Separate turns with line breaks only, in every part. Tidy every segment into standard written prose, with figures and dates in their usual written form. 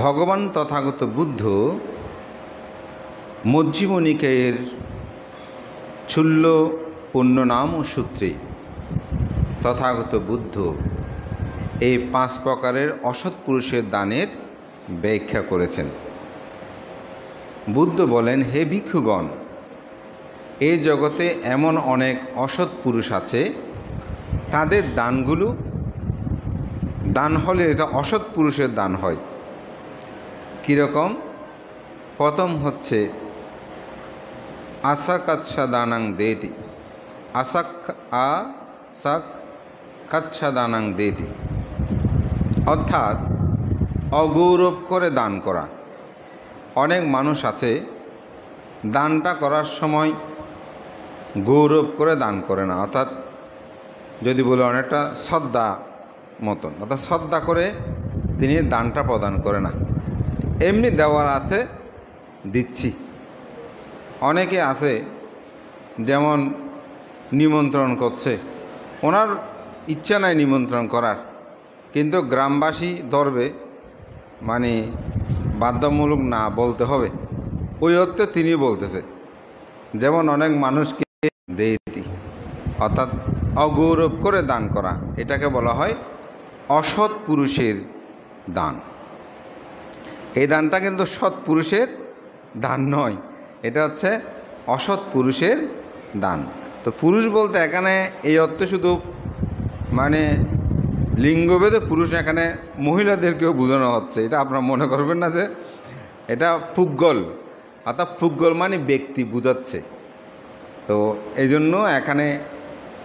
ভগবান তথাগত বুদ্ধ মজ্জিম নিকায়ের ছুল্য পুণ্যনাম সূত্রে তথাগত বুদ্ধ এই 5 প্রকারের অসৎ পুরুষের দানের ব্যাখ্যা করেছেন। বুদ্ধ বলেন, হে ভিক্ষুগণ, এই জগতে এমন অনেক অসৎ পুরুষ আছে, তাদের দান হলে এটা অসৎ পুরুষের দান হয়। কীরকম? প্রথম হচ্ছে আসাকাচ্ছা দানাং দেতি, আসাকাচ্ছা দানাং দেতি, অর্থাৎ অগৌরব করে দান করা। অনেক মানুষ আছে দানটা করার সময় গৌরব করে দান করে না, অর্থাৎ যদি বলে অনেকটা শ্রদ্ধা মতন, অর্থাৎ শ্রদ্ধা করে তিনি দানটা প্রদান করে না, এমনি দেওয়ার আছে দিচ্ছি। অনেকে আছে যেমন নিমন্ত্রণ করছে, ওনার ইচ্ছা নাই নিমন্ত্রণ করার, কিন্তু গ্রামবাসী ধরবে, মানে বাধ্যতামূলক না বলতে হবে, ওই অর্থে তিনি বলতেছে। যেমন অনেক মানুষকে দেতি, অর্থাৎ অগৌরব করে দান করা, এটাকে বলা হয় অসৎ পুরুষের দান। এই দানটা কিন্তু সৎ পুরুষের দান নয়, এটা হচ্ছে অসৎ পুরুষের দান। তো পুরুষ বলতে এখানে এই অর্থে শুধু মানে লিঙ্গভেদে পুরুষ, এখানে মহিলাদেরকেও বোঝানো হচ্ছে। এটা আপনারা মনে করবেন না যে এটা পুগল, অর্থাৎ পুগল মানে ব্যক্তি বোঝাচ্ছে। তো এই জন্য এখানে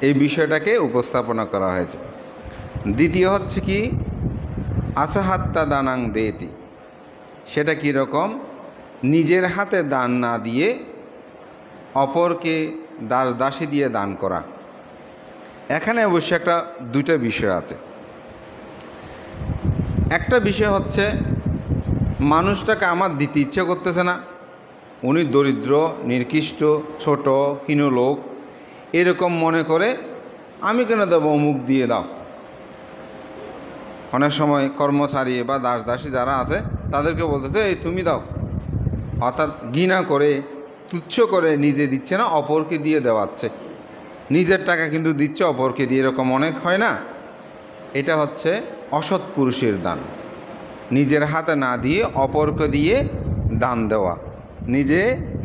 এই বিষয়টাকে উপস্থাপনা করা হয়েছে। দ্বিতীয় হচ্ছে কি আসাহাত্তা দানাং দেতি, সেটা কীরকম? নিজের হাতে দান না দিয়ে অপরকে দাস দাসী দিয়ে দান করা। এখানে অবশ্যই একটা দুইটা বিষয় আছে। একটা বিষয় হচ্ছে মানুষটাকে আমার দিতে ইচ্ছে করতেছে না, উনি দরিদ্র, নিকৃষ্ট, ছোট, হীন লোক, এরকম মনে করে আমি কেন দেবো, অমুক দিয়ে দাও। অনেক সময় কর্মচারী বা দাস দাসী যারা আছে তাদেরকে বলতেছে এই তুমি দাও, অর্থাৎ ঘৃণা করে তুচ্ছ করে নিজে দিচ্ছে না, অপরকে দিয়ে দেওয়াচ্ছে। নিজের টাকা কিন্তু দিচ্ছে, অপরকে দিয়ে, এরকম অনেক হয় না? এটা হচ্ছে অসৎ পুরুষের দান। নিজের হাতে না দিয়ে অপরকে দিয়ে দান দেওয়া, নিজে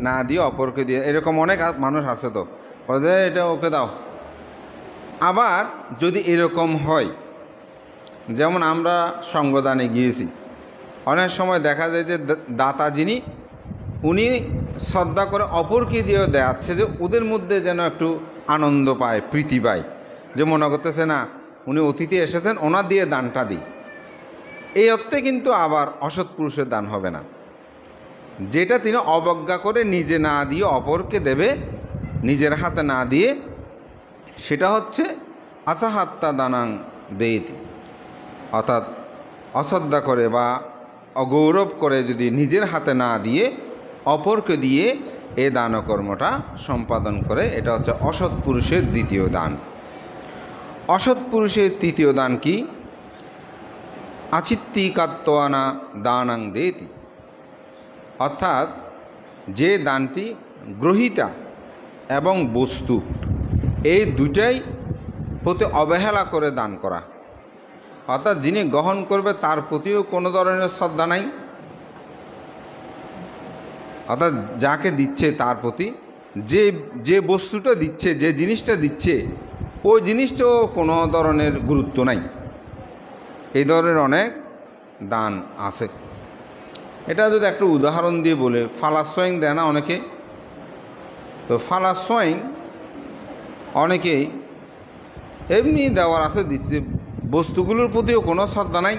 না দিয়ে অপরকে দিয়ে, এরকম অনেক মানুষ আছে। তো বলে এটা ওকে দাও। আবার যদি এরকম হয়, যেমন আমরা সঙ্গদানে গিয়েছি, অনেক সময় দেখা যায় যে দাতা যিনি, উনি শ্রদ্ধা করে অপরকে দিয়েও দেখাচ্ছে যে ওদের মধ্যে যেন একটু আনন্দ পায়, প্রীতি পায়, যে মনে করতেছে না উনি অতিথি এসেছেন, ওনার দিয়ে দানটা দিই। এই অর্থে কিন্তু আবার অসৎ পুরুষের দান হবে না। যেটা তিনি অবজ্ঞা করে নিজে না দিয়ে অপরকে দেবে, নিজের হাতে না দিয়ে, সেটা হচ্ছে আসাহাত্তা দানাং দেতি, অর্থাৎ অশ্রদ্ধা করে বা অগৌরব করে যদি নিজের হাতে না দিয়ে অপরকে দিয়ে এই দানকর্মটা সম্পাদন করে, এটা হচ্ছে অসৎ পুরুষের দ্বিতীয় দান। অসৎ পুরুষের তৃতীয় দান কি? আচিত্তিকাত্বানা দানাং দেতি, অর্থাৎ যে দানটি গ্রহীতা এবং বস্তু এই দুটাই প্রতি অবহেলা করে দান করা, অর্থাৎ যিনি গ্রহণ করবে তার প্রতিও কোনো ধরনের শ্রদ্ধা নাই, অর্থাৎ যাকে দিচ্ছে তার প্রতি যে বস্তুটা দিচ্ছে, যে জিনিসটা দিচ্ছে, ওই জিনিসটাও কোনো ধরনের গুরুত্ব নাই। এই ধরনের অনেক দান আছে। এটা যদি একটা উদাহরণ দিয়ে বলে, ফালাসোয়িং দেয় না অনেকে, তো ফালাসোয়িং অনেকেই এমনি দেওয়ার আছে, দিচ্ছে, বস্তুগুলোর প্রতিও কোনো শ্রদ্ধা নাই।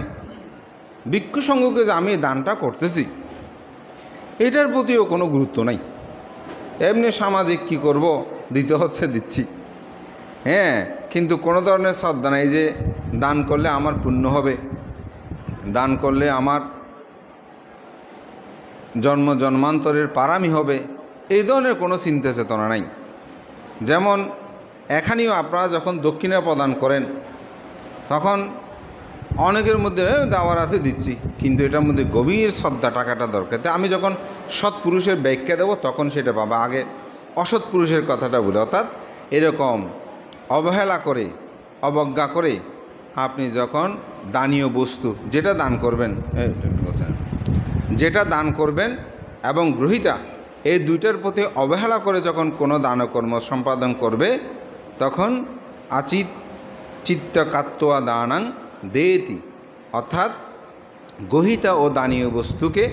ভিক্ষু সংঘকে যে আমি দানটা করতেছি, এটার প্রতিও কোনো গুরুত্ব নাই, এমনি সামাজিক কি করব, দিতে হচ্ছে দিচ্ছি, হ্যাঁ, কিন্তু কোনো ধরনের শ্রদ্ধা নাই যে দান করলে আমার পুণ্য হবে, দান করলে আমার জন্ম জন্মান্তরের পারামি হবে, এই ধরনের কোনো চিন্তা চেতনা নাই। যেমন এখানেও আপনারা যখন দক্ষিণা প্রদান করেন, তখন অনেকের মধ্যে দেওয়ার আছে দিচ্ছি, কিন্তু এটার মধ্যে গভীর শ্রদ্ধা টাকাটা দরকার। তাই আমি যখন সৎ পুরুষের ব্যাখ্যা দেবো তখন সেটা পাবো, আগে অসৎ পুরুষের কথাটা বলে। অর্থাৎ এরকম অবহেলা করে, অবজ্ঞা করে আপনি যখন দানীয় বস্তু যেটা দান করবেন, যেটা দান করবেন এবং গ্রহীতা এই দুইটার প্রতি অবহেলা করে যখন কোনো দানকর্ম সম্পাদন করবে, তখন আচিত চিত্তকাত্তয়া দানাং দেতি, অর্থাৎ গ্রহীতা ও দানীয় বস্তুকে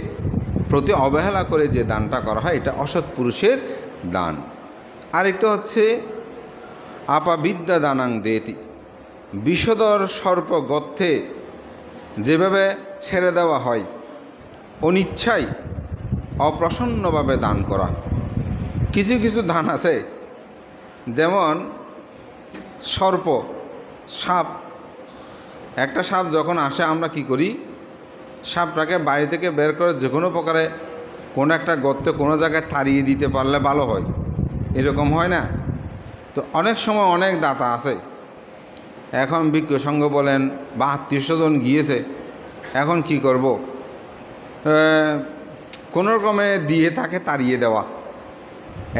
প্রতি অবহেলা করে যে দানটা করা হয় এটা অসৎ পুরুষের দান। আরেকটা হচ্ছে আপাবিদ্যা দানাং দেতি, বিষধর সর্প গর্তে যেভাবে ছেড়ে দেওয়া হয়, অনিচ্ছায় অপ্রসন্নভাবে দান করা। কিছু কিছু দান আছে, যেমন সর্প, সাপ। একটা সাপ যখন আসে আমরা কি করি, সাপটাকে বাড়ি থেকে বের করে যে কোনো প্রকারে কোনো একটা গর্তে কোনো জায়গায় তাড়িয়ে দিতে পারলে ভালো হয়, এরকম হয় না? তো অনেক সময় অনেক দাতা আছে, এখন ভিক্ষু সংঘ বলেন বা আত্মীয় স্বজন গিয়েছে, এখন কি করব, কোনো রকমে দিয়ে তাকে তাড়িয়ে দেওয়া,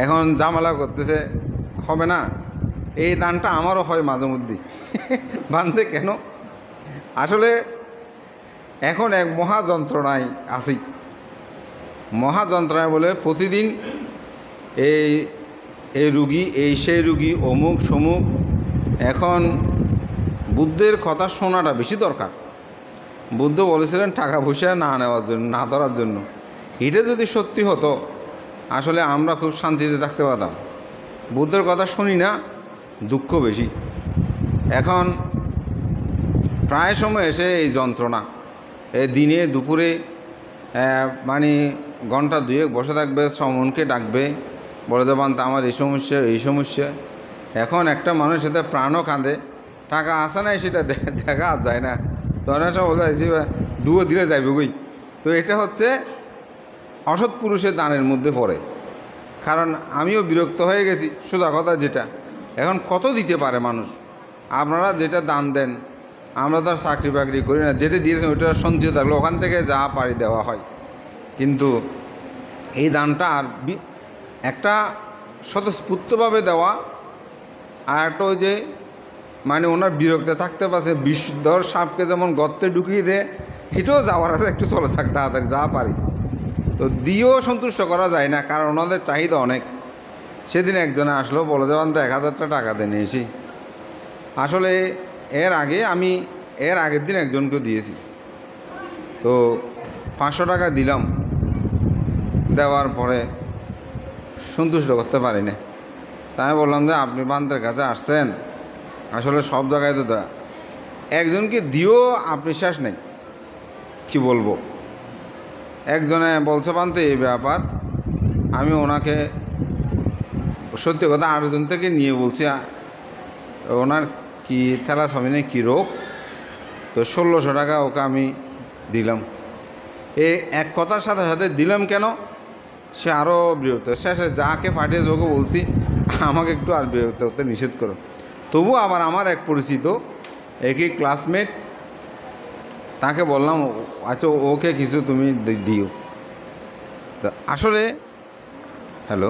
এখন ঝামেলা করতেছে, হবে না। এই দানটা আমারও হয় মাঝে মধ্যে বান্ধে কেন, আসলে এখন এক মহা যন্ত্রণায় আছি। মহা যন্ত্রণায় বলে প্রতিদিন এই রুগী, সেই রুগী, অমুক সমুক। এখন বুদ্ধের কথা শোনাটা বেশি দরকার। বুদ্ধ বলেছিলেন টাকা পয়সা না নেওয়ার জন্য, না ধরার জন্য। এটা যদি সত্যি হতো আসলে আমরা খুব শান্তিতে থাকতে পারতাম। বুদ্ধের কথা শুনি না, দুঃখ বেশি। এখন প্রায় সময় এসে এই যন্ত্রণা, এই দিনে দুপুরে মানে ঘন্টা দুয়েক বসে থাকবে, শ্রমণকে ডাকবে, বলে যাবান তা আমার এই সমস্যা এই সমস্যা। এখন একটা মানুষ সাথে প্রাণও কাঁদে, টাকা আসে নাই সেটা দেখা যায় না, তো অনেক সময় বোঝা যাচ্ছে দুয়ো ধীরে যাইবে গই। তো এটা হচ্ছে অসৎ পুরুষের দানের মধ্যে পড়ে। কারণ আমিও বিরক্ত হয়ে গেছি, সোজা কথা যেটা, এখন কত দিতে পারে মানুষ। আপনারা যেটা দান দেন, আমরা তো আর চাকরি বাকরি করি না, যেটা দিয়েছেন ওইটা সঞ্চিত থাকলো, ওখান থেকে যা পারি দেওয়া হয়। কিন্তু এই দানটা আর একটা স্বতঃস্ফূর্তভাবে দেওয়া, আর একটা ওই যে মানে ওনার বিরক্ত থাকতে পারছে, বিষধর সাপকে যেমন গর্তে ঢুকিয়ে দেয়, এটাও যাওয়ার আছে, একটু চলে থাক তাড়াতাড়ি যা পারি। তো দিয়েও সন্তুষ্ট করা যায় না, কারণ ওনাদের চাহিদা অনেক। সেদিন একজনে আসলো, বলে দেওয়ান তো 1000 টাকা দিয়ে নিয়েছি। আসলে আমি এর আগের দিন একজনকেও দিয়েছি, তো 500 টাকা দিলাম, দেওয়ার পরে সন্তুষ্ট করতে পারি না। তাই আমি বললাম যে আপনি বান্দের কাছে আসছেন, আসলে সব জায়গায় তো একজনকে দিয়েও আপনি শেষ নেই, কি বলবো। একজনে বলছে বানতে এই ব্যাপার, আমি ওনাকে সত্যি কথা আরেকজন থেকে নিয়ে বলছি, ওনার কি থ্যালাসেমিয়া কী রোগ, তো 1600 টাকা ওকে আমি দিলাম। এক কথার সাথে সাথে দিলাম কেন, সে আরও বিরক্ত। শেষে যাকে পাঠিয়েছে ওকে বলছি আমাকে একটু আর বিরক্ত করতে নিষেধ করো। তবু আবার আমার এক পরিচিত একই ক্লাসমেট, তাকে বললাম আচ্ছা ওকে কিছু তুমি দিও। আসলে হ্যালো,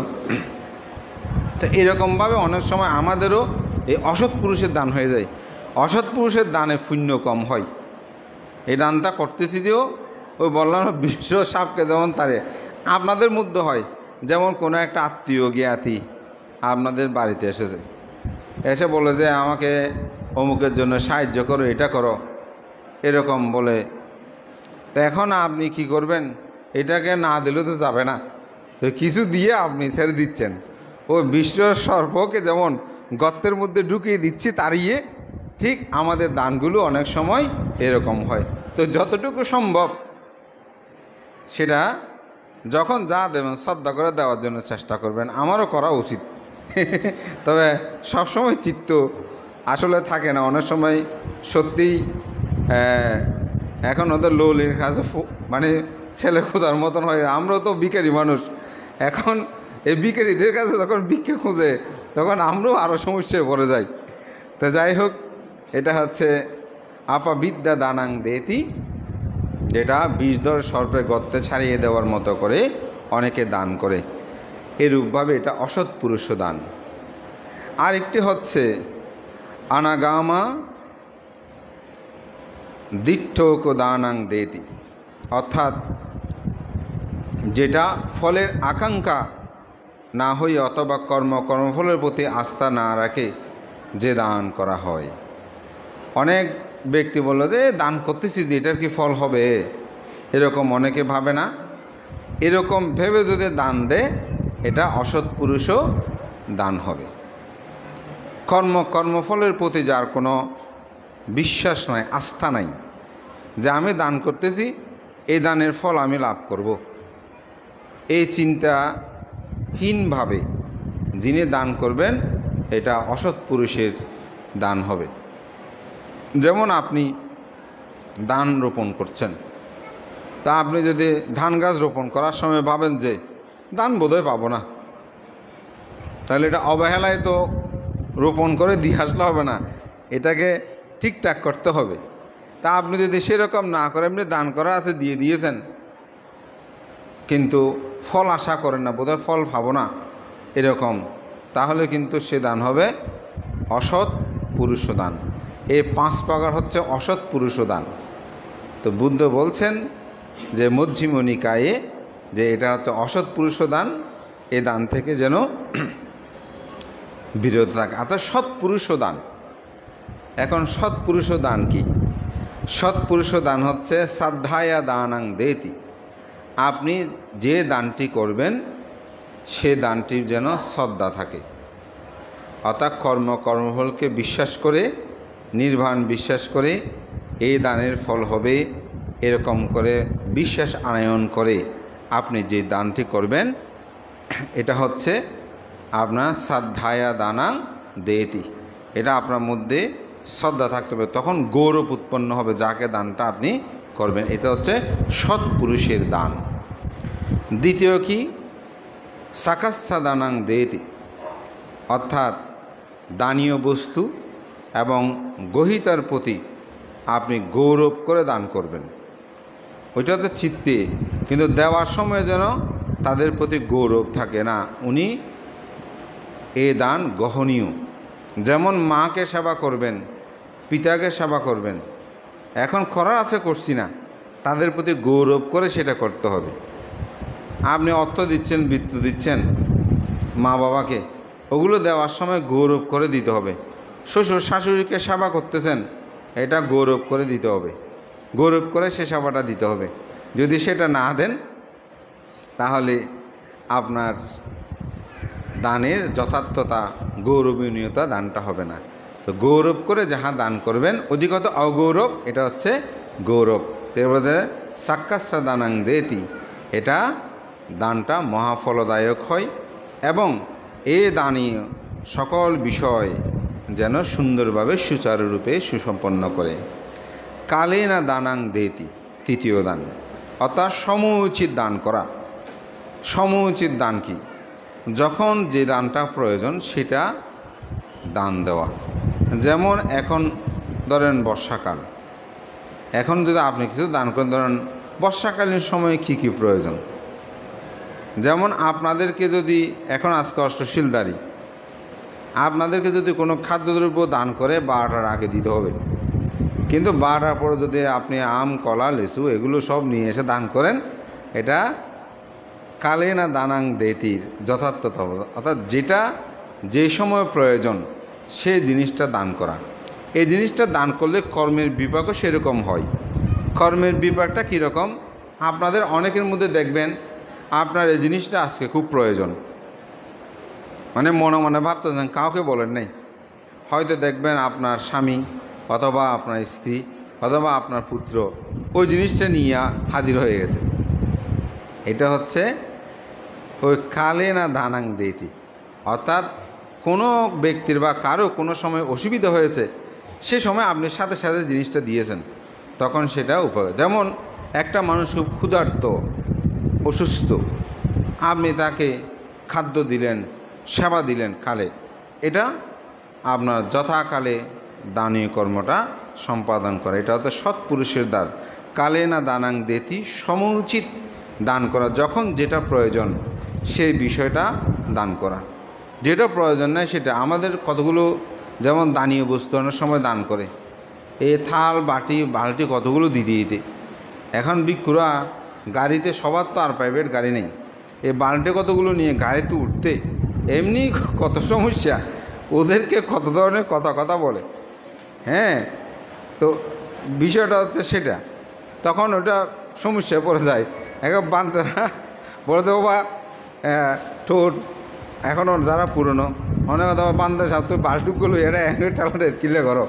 তো এরকমভাবে অনেক সময় আমাদেরও এই অসৎ পুরুষের দান হয়ে যায়। অসৎ পুরুষের দানে পুণ্য কম হয়। এই দানটা করতেছি যেও ওই বললাম বিশ্ব সাপকে যেমন তারে আপনাদের মধ্যে হয়, যেমন কোনো একটা আত্মীয় জ্ঞাতি আপনাদের বাড়িতে এসেছে, এসে বলে যে আমাকে অমুকের জন্য সাহায্য করো, এটা করো, এরকম বলে। তো এখন আপনি কি করবেন, এটাকে না দিলেও তো যাবে না, তো কিছু দিয়ে আপনি ছেড়ে দিচ্ছেন। ওই বিশ্ব সর্পকে যেমন গর্তের মধ্যে ঢুকিয়ে দিচ্ছি তাড়িয়ে, ঠিক আমাদের দানগুলো অনেক সময় এরকম হয়। তো যতটুকু সম্ভব সেটা যখন যা দেবেন শ্রদ্ধা করে দেওয়ার জন্য চেষ্টা করবেন, আমারও করা উচিত। তবে সবসময় চিত্ত আসলে থাকে না, অনেক সময় সত্যিই এখন ওদের লোলির কাছে মানে ছেলে খোঁজার মতন হয়। আমরাও তো ভিখারি মানুষ, এখন এই ভিখারিদের কাছে যখন ভিক্ষে খোঁজে তখন আমরাও আরও সমস্যায় পড়ে যাই। তো যাই হোক, এটা হচ্ছে আপাবিদ্যা দানাং দেতি, যেটা বিষধর সর্পে গর্তে ছাড়িয়ে দেওয়ার মতো করে অনেকে দান করে, এরূপভাবে এটা অসৎ পুরুষ দান। আরেকটি হচ্ছে অনাগামা দিঠ্ঠক দানাং দেতি, অর্থাৎ যেটা ফলের আকাঙ্ক্ষা না হয়ে অথবা কর্মফলের প্রতি আস্থা না রাখে যে দান করা হয়। অনেক ব্যক্তি বলল যে দান করতেছি যে এটার কি ফল হবে, এরকম অনেকে ভাবে না। এরকম ভেবে যদি দান দেয় এটা অসৎ পুরুষও দান হবে। কর্মফলের প্রতি যার কোনো বিশ্বাস নাই, আস্থা নাই, যে আমি দান করতেছি এই দানের ফল আমি লাভ করব, এই চিন্তাহীনভাবে যিনি দান করবেন এটা অসৎ পুরুষের দান হবে। যেমন আপনি ধান রোপণ করছেন, তা আপনি যদি ধান গাছ রোপণ করার সময় ভাবেন যে ধান বোধহয় পাবো না, তাহলে এটা অবহেলায় তো রোপণ করে দিয়ে আসলে হবে না, এটাকে ঠিকঠাক করতে হবে। তা আপনি যদি সেরকম না করে এমনি দান করা আছে দিয়ে দিয়েছেন, কিন্তু ফল আশা করেন না, বোধহয় ফল পাবো না এরকম, তাহলে কিন্তু সে দান হবে অসৎ পুরুষ দান। এই 5 প্রকার হচ্ছে অসৎ পুরুষ দান। তো বুদ্ধ বলছেন যে মধ্যম নিকায়ে যে এটা হচ্ছে অসৎ পুরুষ দান, এ দান থেকে যেন বিরত থাকে, অর্থাৎ সৎ পুরুষ দান। এখন সৎ পুরুষ দান কি? সৎ পুরুষ দান হচ্ছে শ্রদ্ধায়া দানাং দেতি, আপনি যে দানটি করবেন সে দানটির যেন শ্রদ্ধা থাকে, অর্থাৎ কর্মফলকে বিশ্বাস করে, নির্বাণ বিশ্বাস করে এই দানের ফল হবে এরকম করে বিশ্বাস আনয়ন করে আপনি যে দানটি করবেন, এটা হচ্ছে আপনার শ্রদ্ধায়া দানাং দেতি। এটা আপনার মধ্যে শ্রদ্ধা থাকতে হবে, তখন গৌরব উৎপন্ন হবে যাকে দানটা আপনি করবেন। এটা হচ্ছে সৎ পুরুষের দান। দ্বিতীয় কি? সাকাস্যা দানাং দেতি, অর্থাৎ দানীয় বস্তু এবং গ্রহীতার প্রতি আপনি গৌরব করে দান করবেন। ওইটা তো চিত্তে, কিন্তু দেওয়ার সময় যেন তাদের প্রতি গৌরব থাকে না, উনি এ দান গ্রহণীয়। যেমন মাকে সেবা করবেন, পিতাকে সেবা করবেন, এখন করার আছে করছি না, তাদের প্রতি গৌরব করে সেটা করতে হবে। আপনি অর্থ দিচ্ছেন, বৃত্ত দিচ্ছেন মা বাবাকে, ওগুলো দেওয়ার সময় গৌরব করে দিতে হবে। শ্বশুর শাশুড়িকে সেবা করতেছেন, এটা গৌরব করে দিতে হবে, গৌরব করে সে সেবাটা দিতে হবে। যদি সেটা না দেন তাহলে আপনার দানের যথার্থতা, গৌরবনীয়তা দানটা হবে না। তো গৌরব করে যাহা দান করবেন, অধিকত অগৌরব এটা হচ্ছে গৌরব। তো এবারে সাক্ষাৎসা দানাং দেতি, এটা দানটা মহাফলদায়ক হয় এবং এ দানীয় সকল বিষয় যেন সুন্দরভাবে সুচারুরূপে সুসম্পন্ন করে। কালে না দানাং দেতি, তৃতীয় দান, অর্থাৎ সমুচিত দান করা। সমুচিত দান কি? যখন যে দানটা প্রয়োজন সেটা দান দেওয়া। যেমন এখন ধরেন বর্ষাকাল, এখন যদি আপনি কিছু দান করেন, ধরেন বর্ষাকালীন সময়ে কি কি প্রয়োজন, যেমন আপনাদেরকে যদি এখন আজকে অষ্টশীলদারি, আপনাদেরকে যদি কোনো খাদ্যদ্রব্য দান করে 12টার আগে দিতে হবে, কিন্তু 12টার পরে যদি আপনি আম, কলা, লিচু এগুলো সব নিয়ে এসে দান করেন, এটা কালে না দানাং দেতির যথার্থতা, অর্থাৎ যেটা যে সময় প্রয়োজন সে জিনিসটা দান করা। এই জিনিসটা দান করলে কর্মের বিপাকও সেরকম হয়। কর্মের বিপাকটা কীরকম? আপনাদের অনেকের মধ্যে দেখবেন আপনার এই জিনিসটা আজকে খুব প্রয়োজন, মানে মনে মনে ভাবতেছেন, কাউকে বলেন নাই, হয়তো দেখবেন আপনার স্বামী অথবা আপনার স্ত্রী অথবা আপনার পুত্র ওই জিনিসটা নিয়ে হাজির হয়ে গেছে। এটা হচ্ছে ওই কালে না দানাং দেতি, অর্থাৎ কোনো ব্যক্তির বা কারো কোনো সময় অসুবিধা হয়েছে, সে সময় আপনি সাথে সাথে জিনিসটা দিয়েছেন, তখন সেটা উপকার। যেমন একটা মানুষ খুব ক্ষুধার্ত, অসুস্থ, আপনি তাকে খাদ্য দিলেন, সেবা দিলেন কালে, এটা আপনার যথাকালে দানীয় কর্মটা সম্পাদন করে। এটা হচ্ছে সৎপুরুষের দ্বার। কালে না দানাং দেতি, সমুচিত দান করা, যখন যেটা প্রয়োজন সেই বিষয়টা দান করা। যেটা প্রয়োজন নেই সেটা, আমাদের কতগুলো যেমন দানীয় বস্তু অনেক সময় দান করে, এই থাল বাটি বালতি কতগুলো দিতে দিতে। এখন ভিক্ষুরা গাড়িতে, সবার তো আর প্রাইভেট গাড়ি নেই, এই বালতি কতগুলো নিয়ে গাড়িতে উঠতে এমনি কত সমস্যা, ওদেরকে কত ধরনের কথা বলে। হ্যাঁ, তো বিষয়টা হচ্ছে সেটা, তখন ওটা সমস্যায় পড়ে যায়। এখন বান্ধবরা বলতে বা ঠোঁট এখন যারা পুরনো অনেক কথা বান্ধব সব তো বালটুকগুলো এটা টালাটে কিলে করো,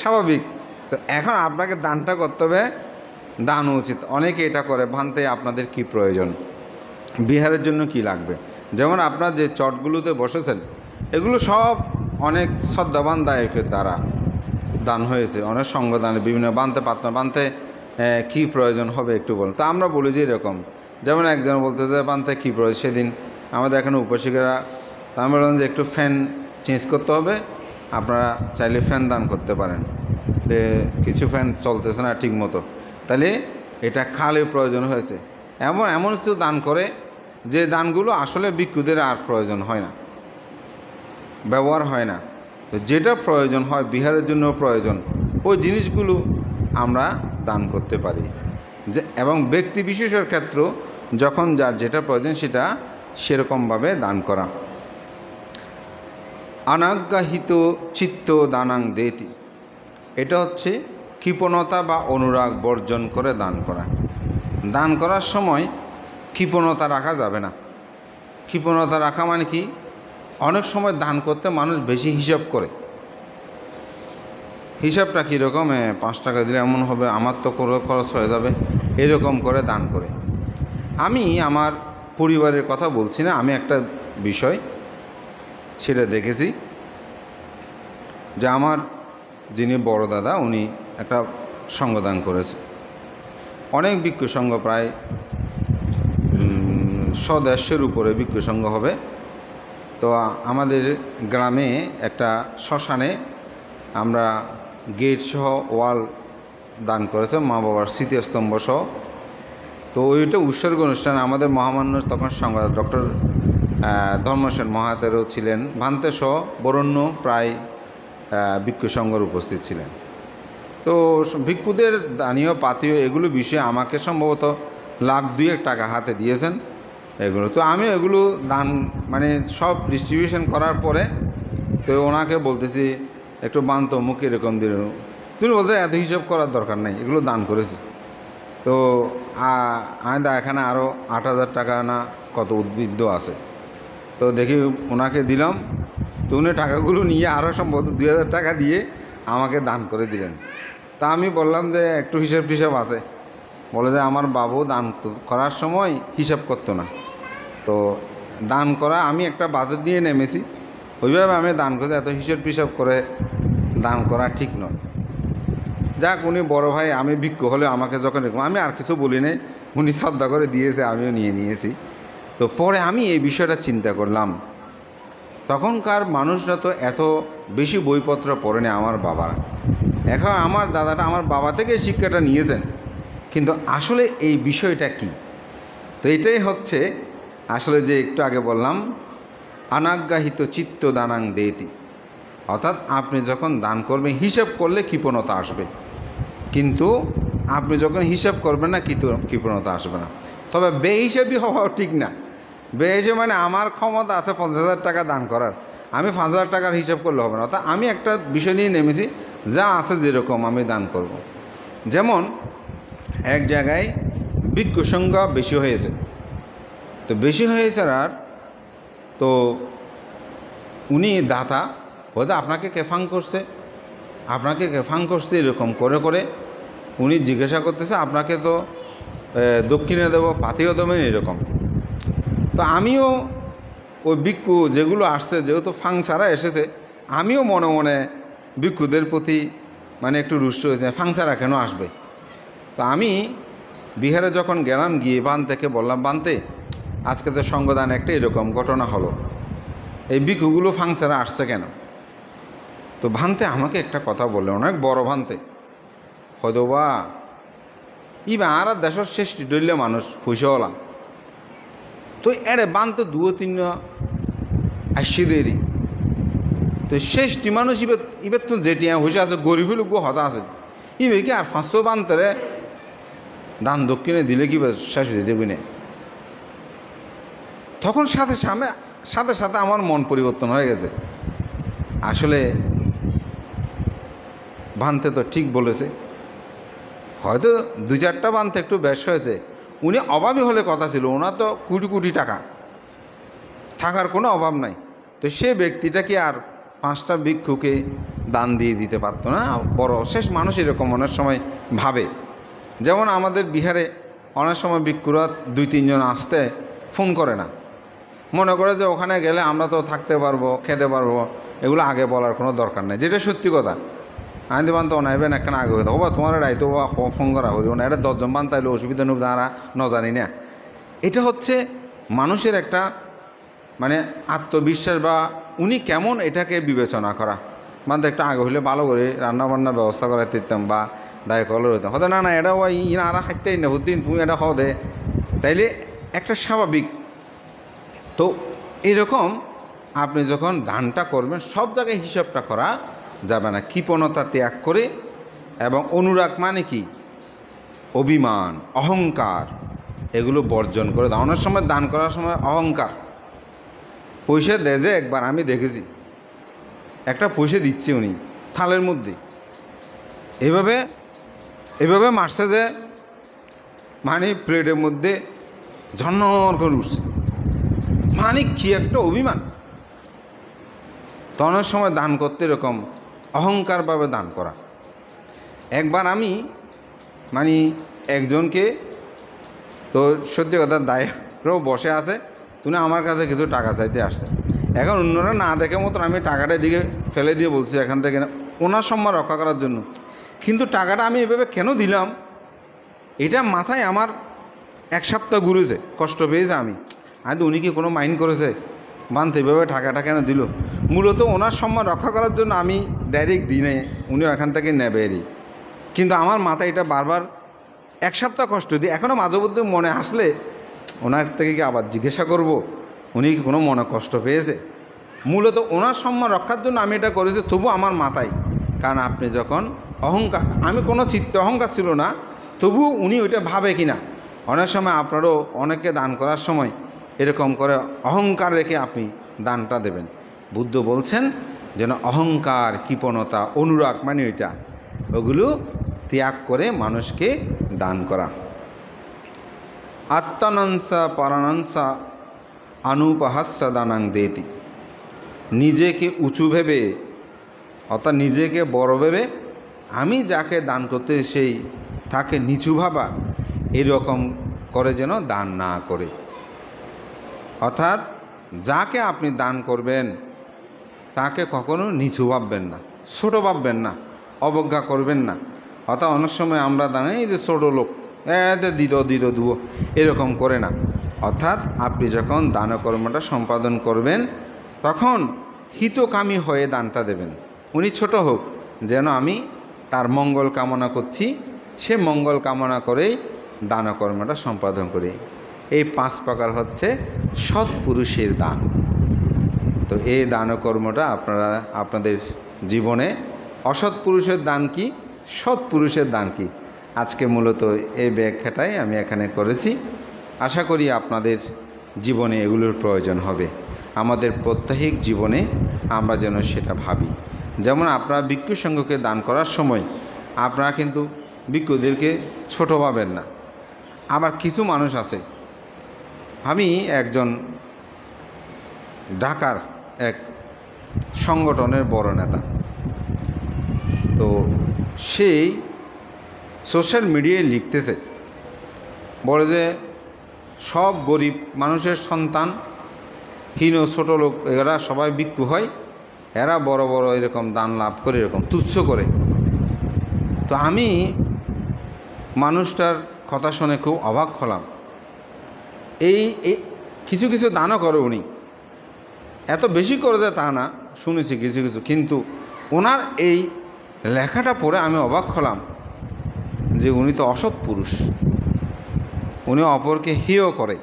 স্বাভাবিক। তো এখন আপনাকে দানটা করতে হবে, দান উচিত। অনেকে এটা করে, ভানতে আপনাদের কি প্রয়োজন, বিহারের জন্য কি লাগবে। যেমন আপনার যে চটগুলোতে বসেছেন এগুলো সব অনেক শ্রদ্ধাবান দায়কের দ্বারা দান হয়েছে, অনেক সঙ্গদানে বিভিন্ন বানতে পাতনা বানতে কী প্রয়োজন হবে একটু বলুন। তো আমরা বলি যে এরকম, যেমন একজন বলতে যে বানতে কী প্রয়োজন, সেদিন আমাদের এখানে উপাসিকেরা, তা আমরা বললাম যে একটু ফ্যান চেঞ্জ করতে হবে, আপনারা চাইলে ফ্যান দান করতে পারেন, যে কিছু ফ্যান চলতেছে না ঠিক মতো, তাহলে এটা খালে প্রয়োজন হয়েছে। এমন কিছু দান করে যে দানগুলো আসলে ভিক্ষুদের আর প্রয়োজন হয় না, ব্যবহার হয় না। তো যেটা প্রয়োজন হয়, বিহারের জন্য প্রয়োজন, ওই জিনিসগুলো আমরা দান করতে পারি। যে এবং ব্যক্তি বিশেষের ক্ষেত্রে যখন যার যেটা প্রয়োজন সেটা সেরকমভাবে দান করা। অনাজ্ঞাহিত চিত্ত দানাং দেতি, এটা হচ্ছে কৃপণতা বা অনুরাগ বর্জন করে দান করা। দান করার সময় কৃপণতা রাখা যাবে না। কৃপণতা রাখা মানে কি, অনেক সময় দান করতে মানুষ বেশি হিসাব করে। হিসাবটা কীরকম, 5 টাকা দিলে এমন হবে, আমার তো খরচ হয়ে যাবে, এরকম করে দান করে। আমি আমার পরিবারের কথা বলছি না, আমি একটা বিষয় সেটা দেখেছি যে আমার যিনি বড় দাদা উনি একটা সঙ্গদান করেছে, অনেক ভিক্ষু সংঘ, প্রায় 100-150-এর উপরে ভিক্ষু সংঘ হবে। তো আমাদের গ্রামে একটা শ্মশানে আমরা গেট সহ ওয়াল দান করেছে, মা বাবার স্মৃতিস্তম্ভ সহ। তো ওইটা উৎসর্গ অনুষ্ঠান, আমাদের মহামান্য তখন সংবাদ ডক্টর ধর্মসেন মহাতেরও ছিলেন, ভান্তে সহ বরণ্য প্রায় ভিক্ষু সংঘর উপস্থিত ছিলেন। তো ভিক্ষুদের দানীয় পাতীয় এগুলো বিষয়ে আমাকে সম্ভবত 1,02,000 টাকা হাতে দিয়েছেন এগুলো। তো আমি এগুলো দান মানে সব ডিস্ট্রিবিউশন করার পরে তো ওনাকে বলতেছি একটু বান্ত মুখ এরকম দিল, তুমি বলতে এত হিসাব করার দরকার নেই, এগুলো দান করেছি। তো আমি এখানে আরও 8,000 টাকা না কত উদ্বৃত্ত আছে, তো দেখি ওনাকে দিলাম। তো উনি টাকাগুলো নিয়ে আরও সম্ভবত 2,000 টাকা দিয়ে আমাকে দান করে দিলেন। তা আমি বললাম যে একটু হিসাব আছে, বলে যে আমার বাবু দান করার সময় হিসাব করতো না, তো দান করা আমি একটা বাজেট নিয়ে নেমেছি, ওইভাবে আমি দান করতে এত হিসাব করে দান করা ঠিক নয়। যাক, উনি বড় ভাই, আমি ভিক্ষু হলে আমাকে যখন আমি আর কিছু বলি নাই, উনি শ্রদ্ধা করে দিয়েছে, আমিও নিয়েছি। তো পরে আমি এই বিষয়টা চিন্তা করলাম, তখনকার মানুষরা তো এত বেশি বইপত্র পড়েনি আমার বাবারা। এখন আমার দাদাটা আমার বাবা থেকে শিক্ষাটা নিয়েছেন, কিন্তু আসলে এই বিষয়টা কি, তো এটাই হচ্ছে আসলে যে একটু আগে বললাম, অনাজ্ঞাহিত চিত্ত দানাং দেতি, অর্থাৎ আপনি যখন দান করবেন হিসাব করলে কৃপণতা আসবে, কিন্তু আপনি যখন হিসাব করবেন না কৃপণতা আসবে না। তবে বেহিসাবি হওয়াও ঠিক না। বেহিসাবি মানে আমার ক্ষমতা আছে 50,000 টাকা দান করার, আমি 5,000 টাকার হিসাব করলে হবে না। অর্থাৎ আমি একটা বিষয় নিয়ে নেমেছি, যা আছে যেরকম আমি দান করব। যেমন এক জায়গায় ভিক্ষু সংখ্যা বেশি হয়েছে, তো বেশি হয়েছে আর তো উনি দাতা হয়তো আপনাকে কেফাং করছে এরকম করে উনি জিজ্ঞাসা করতেছে, আপনাকে তো দক্ষিণে দেবো, পাথেও দেবেন, এরকম। তো আমিও ওই ভিক্ষু যেগুলো আসছে, যেহেতু ফাং ছাড়া এসেছে, আমিও মনে মনে ভিক্ষুদের প্রতি মানে একটু রুষ্ট হয়েছে, ফাং ছাড়া কেন আসবে। তো আমি বিহারে যখন গেলাম, গিয়ে বান থেকে বললাম, বানতে আজকে তো সঙ্গদান একটা এরকম ঘটনা হলো, এই ভিক্ষুগুলো ফাং ছাড়া আসছে কেন। তো তো ভান্তে আমাকে একটা কথা বললেন, অনেক বড় ভান্তে, হয়তো বা ইবা আর দেশের শেষটি ডইলে মানুষ পয়সা হলাম, তো এরে বানতে দুও তিন আসি দেরি, তো শেষটি মানুষ ইবার তো যেটি হয়েছে আছে গরিব লোক হতা আছে, ইবে কি আর 500 বানতে দান দক্ষিণে দিলে কি শেষ হয়ে দেবি না। তখন সাথে সাথে আমার মন পরিবর্তন হয়ে গেছে, আসলে বানতে তো ঠিক বলেছে, হয়তো 2-4টা বানতে একটু বেশ হয়েছে, উনি অভাবী হলে কথা ছিল, ওনার তো কোটি কোটি টাকার কোনো অভাব নাই, তো সে ব্যক্তিটা কি আর 5টা ভিক্ষুকে দান দিয়ে দিতে পারতো না? বড় শেষ মানুষ এরকম অনেক সময় ভাবে। যেমন আমাদের বিহারে অনেক সময় ভিক্ষুরা 2-3 জন আসতে ফোন করে না, মনে করে যে ওখানে গেলে আমরা তো থাকতে পারবো, খেতে পারবো, এগুলো আগে বলার কোনো দরকার নেই, যেটা সত্যি কথা। আইন বান তো নাইবেন একখানে আগে হইতে হবা তোমার রাইতো বা ফোন করা হইব না, এটা 10 জন বান তাইলে অসুবিধা নেব, তারা ন জানি না। এটা হচ্ছে মানুষের একটা মানে আত্মবিশ্বাস, বা উনি কেমন এটাকে বিবেচনা করা। বান তো একটা আগে হইলে ভালো করে রান্নাবান্নার ব্যবস্থা করে দিতাম বা দায় কলর হইতাম, হয়তো না এটা ইনারা খাইতেই না হতিন, তুমি এটা খাও দে, তাইলে একটা স্বাভাবিক। তো এরকম আপনি যখন দানটা করবেন সব জায়গায় হিসাবটা করা যাবে না, কৃপণতা ত্যাগ করে, এবং অনুরাগ মানে কি, অভিমান, অহংকার, এগুলো বর্জন করে দাও। অনেক সময় দান করার সময় অহংকার, পয়সা দেয় যে একবার আমি দেখেছি, একটা পয়সা দিচ্ছে উনি থালের মধ্যে, এভাবে মারছে যে মানে প্লেটের মধ্যে ঝন্নর করে উঠছে, মানে কি একটা অভিমান। তো অনেক সময় দান করতে এরকম অহংকারভাবে দান করা। একবার আমি মানে একজনকে, তো সত্যি কথা দায়েরও বসে আছে, তুমি আমার কাছে কিছু টাকা চাইতে আসছে, এখন অন্যরা না দেখে মতন আমি টাকাটা দিকে ফেলে দিয়ে বলছি এখান থেকে ওনার সম্মান রক্ষা করার জন্য, কিন্তু টাকাটা আমি এভাবে কেন দিলাম এটা মাথায় আমার 1 সপ্তাহ ঘুরেছে, কষ্ট পেয়েছে আমি তো উনি কি কোনো মাইন্ড করেছে বানতে এভাবে টাকাটা কেন দিল? মূলত ওনার সম্মান রক্ষা করার জন্য আমি ডাইরেক্ট দিনে উনিও এখান থেকে নেবেরই, কিন্তু আমার মাথায় এটা বারবার 1 সপ্তাহ কষ্ট দিই। এখনও মাঝে মধ্যে মনে আসলে ওনার থেকে কি আবার জিজ্ঞাসা করব উনি কি কোনো মনে কষ্ট পেয়েছে? মূলত ওনার সম্মান রক্ষার জন্য আমি এটা করেছি, তবু আমার মাথায়, কারণ আপনি যখন অহংকার, আমি কোনো চিত্তে অহংকার ছিল না, তবু উনি ওইটা ভাবে কিনা। অনেক সময় আপনারও অনেককে দান করার সময় এরকম করে অহংকার রেখে আপনি দানটা দেবেন। বুদ্ধ বলছেন যেন অহংকার, কৃপণতা, অনুরাগ মানে ওইটা, ওগুলো ত্যাগ করে মানুষকে দান করা। আত্মানংসা পরানংসা অনুপহাস্য দানাং দেতি, নিজেকে উঁচু ভেবে অর্থাৎ নিজেকে বড় ভেবে আমি যাকে দান করতে সেই তাকে নিচু ভাবা, এরকম করে যেন দান না করে। অর্থাৎ যাকে আপনি দান করবেন তাকে কখনো নিচু ভাববেন না, ছোট ভাববেন না, অবজ্ঞা করবেন না। অর্থাৎ অনেক সময় আমরা দান এই যে ছোটো লোক দিদ এরকম করে না। অর্থাৎ আপনি যখন দানকর্মটা সম্পাদন করবেন তখন হিতকামী হয়ে দানটা দেবেন। উনি ছোট হোক, যেন আমি তার মঙ্গল কামনা করছি, সে মঙ্গল কামনা করেই দানকর্মটা সম্পাদন করি। এই 5 প্রকার হচ্ছে সৎপুরুষের দান। তো এই দানকর্মটা আপনারা আপনাদের জীবনে, অসৎ পুরুষের দান কি, সৎ পুরুষের দান কি, আজকে মূলত এই ব্যাখ্যাটাই আমি এখানে করেছি। আশা করি আপনাদের জীবনে এগুলোর প্রয়োজন হবে। আমাদের প্রত্যেক জীবনে আমরা যেন সেটা ভাবি। যেমন আপনারা ভিক্ষু সংঘকে দান করার সময় আপনারা কিন্তু ভিক্ষুদেরকে ছোট ভাবেন না। আবার কিছু মানুষ আছে, আমি একজন ঢাকার এক সংগঠনের বড় নেতা, তো সেই সোশ্যাল মিডিয়ায় লিখতেছে, বলে যে সব গরিব মানুষের সন্তান, হীন ছোটো লোক, এরা সবাই ভিক্ষু হয়, এরা বড় বড় এরকম দান লাভ করে, এরকম তুচ্ছ করে। তো আমি মানুষটার কথা শুনে খুব অবাক হলাম। এই কিছু কিছু দানও করে উনি, এত বেশি করে দেয় তা না, শুনেছি কিছু কিছু, কিন্তু ওনার এই লেখাটা পড়ে আমি অবাক হলাম যে উনি তো অসৎ পুরুষ, উনি অপরকে হেয় করে।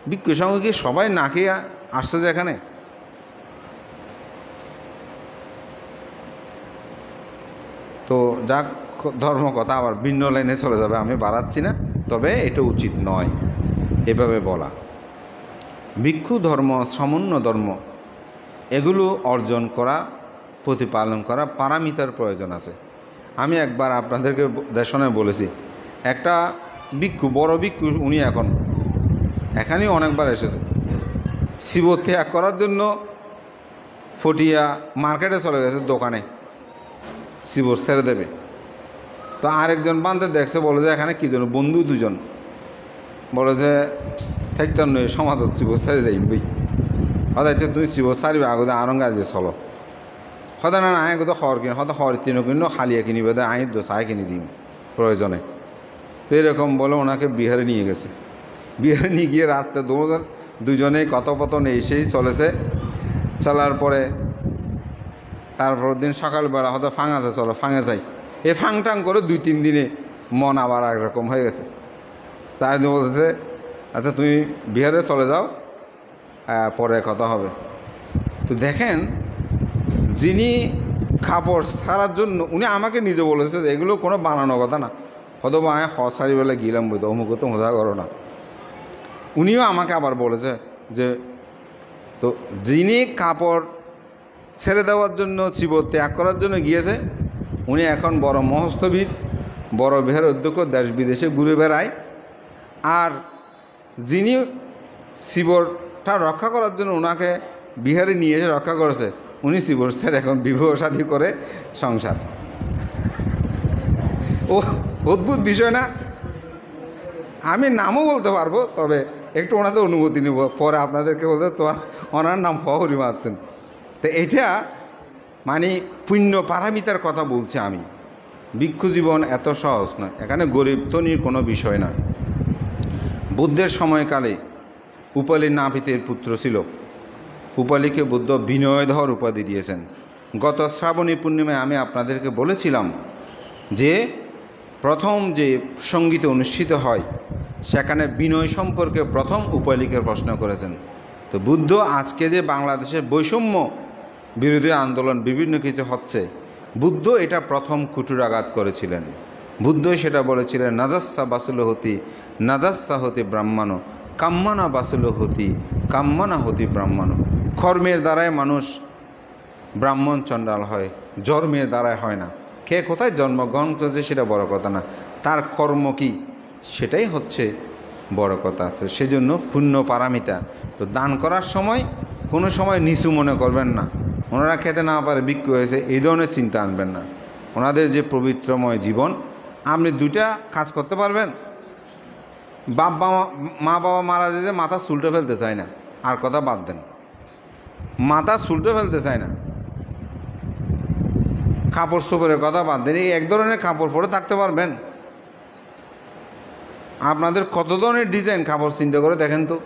ভিক্ষুর সঙ্গে কি সবাই নাকি আসছে যে এখানে? তো যাক, ধর্ম কথা আবার ভিন্ন লাইনে চলে যাবে, আমি বাড়াচ্ছি না। তবে এটা উচিত নয় এভাবে বলা। ভিক্ষু ধর্ম, সমন্য ধর্ম, এগুলো অর্জন করা, প্রতিপালন করা পারামিতার প্রয়োজন আছে। আমি একবার আপনাদেরকে দেশনে বলেছি, একটা ভিক্ষু, বড় ভিক্ষু, উনি এখন এখানেই অনেকবার এসেছে, শিব ত্যাগ করার জন্য ফটিয়া মার্কেটে চলে গেছে, দোকানে শিব ছেড়ে দেবে। তো আরেকজন বান্ধে দেখছে, বলে যে এখানে কী জন্য, বন্ধু দুজন বলে যে থাকতাম নই সমাধান শিব ছেড়ে যাই বই, হয়তো তুই শিব ছাড়বে আগতে আরঙ্গে আজ চলো, হয়তো না আয় কোথাও খড় কিনে, হয়তো খড় তিনও কিনো খালিয়া কিনিবে, আই চায় কিনে দিম প্রয়োজনে। তো এরকম বলে ওনাকে বিহারে নিয়ে গেছে। বিহারে নিয়ে গিয়ে রাত্রে দুজনেই কথোপকথন এসেই চলেছে। চলার পরে তারপর দিন সকালবেলা হয়তো ফাঙাছে, চলো ফাঙে যাই, এ ফাং টাং করে 2-3 দিনে মন আবার একরকম হয়ে গেছে। তাই বলতেছে, আচ্ছা তুমি বিহারে চলে যাও, পরে কথা হবে। তো দেখেন, যিনি কাপড় ছাড়ার জন্য, উনি আমাকে নিজে বলেছে যে এগুলো কোনো বানানো কথা না, হয়তো বা আমি সারিবেলা গেলাম বই তো অমুক তো মজা করো না। উনিও আমাকে আবার বলেছে যে, তো যিনি কাপড় ছেড়ে দেওয়ার জন্য, শিব ত্যাগ করার জন্য গিয়েছে, উনি এখন বড় মহস্তবিদ, বড় বিহার অধ্যক্ষ, দেশ বিদেশে ঘুরে বেড়ায়। আর যিনি শিবটা রক্ষা করার জন্য ওনাকে বিহারে নিয়ে এসে রক্ষা করেছে, উনি শিবর ছেড়ে এখন বিবাহ শাদী করে সংসার। ও অদ্ভুত বিষয় না? আমি নামও বলতে পারবো, তবে একটু ওনাদের অনুমতি নেব, পরে আপনাদেরকে বলতে তোমার ওনার নাম ফহরি মারতেন। তো এটা মানে পুণ্য পারামিতার কথা বলছি আমি। ভিক্ষু জীবন এত সহজ নয়, এখানে গরিব ধনীর কোনো বিষয় না। বুদ্ধের সময়কালে উপালি নাপিতের পুত্র ছিল। উপালিকে বুদ্ধ বিনয়ধর উপাধি দিয়েছেন। গত শ্রাবণী পূর্ণিমায় আমি আপনাদেরকে বলেছিলাম যে প্রথম যে সঙ্গীত অনুষ্ঠিত হয়, সেখানে বিনয় সম্পর্কে প্রথম উপালিকে প্রশ্ন করেছেন। তো বুদ্ধ আজকে যে বাংলাদেশে বৈষম্য বিরোধী আন্দোলন বিভিন্ন কিছু হচ্ছে, বুদ্ধ এটা প্রথম কুটুরাঘাত করেছিলেন। বুদ্ধই সেটা বলেছিলেন, নাজাস্সা বাসুল হতি নাজাস্সা হতি ব্রাহ্মণ, কাম্মানা বাসুল হতি কাম্মানা হতি ব্রাহ্মণ। কর্মের দ্বারাই মানুষ ব্রাহ্মণ চণ্ডাল হয়, জন্মের দ্বারাই হয় না। কে কোথায় জন্মগ্রহণ করেছে সেটা বড় কথা না, তার কর্ম কী সেটাই হচ্ছে বড় কথা। তো সেজন্য পুণ্য পারামিতা। তো দান করার সময় কোনো সময় নিচু মনে করবেন না, ওনারা খেতে না পারে ভিক্ষু হয়েছে, এই ধরনের চিন্তা আনবেন না। ওনাদের যে পবিত্রময় জীবন, আপনি দুইটা কাজ করতে পারবেন। মা বাবা মারা যেতে মাথা চুলটে ফেলতে চায় না, আর কথা বাদ দেন, মাথা চুলটে ফেলতে চায় না, কাপড় চোপড়ের কথা বাদ দেন, এই এক ধরনের কাপড় পরে থাকতে পারবেন? আপনাদের কত ধরনের ডিজাইন কাপড় চিন্তা করে দেখেন তো।